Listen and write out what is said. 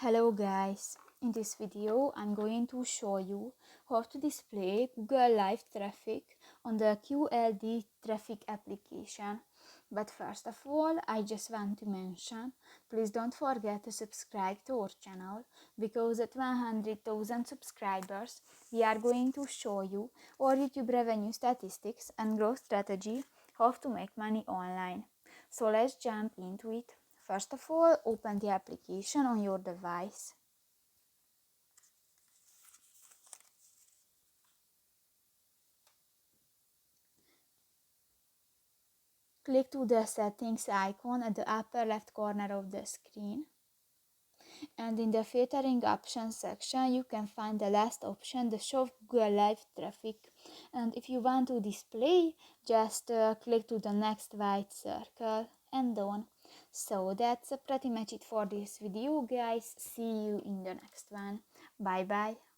Hello guys, in this video I'm going to show you how to display Google Live Traffic on the QLD Traffic application. But first of all, I just want to mention, please don't forget to subscribe to our channel, because at 100,000 subscribers we are going to show you our YouTube revenue statistics and growth strategy, how to make money online. So let's jump into it. First of all, open the application on your device. Click to the settings icon at the upper left corner of the screen. And in the filtering options section, you can find the last option, the show Google Live Traffic. And if you want to display, just click to the next white circle and done. So that's pretty much it for this video, guys. See you in the next one. Bye bye.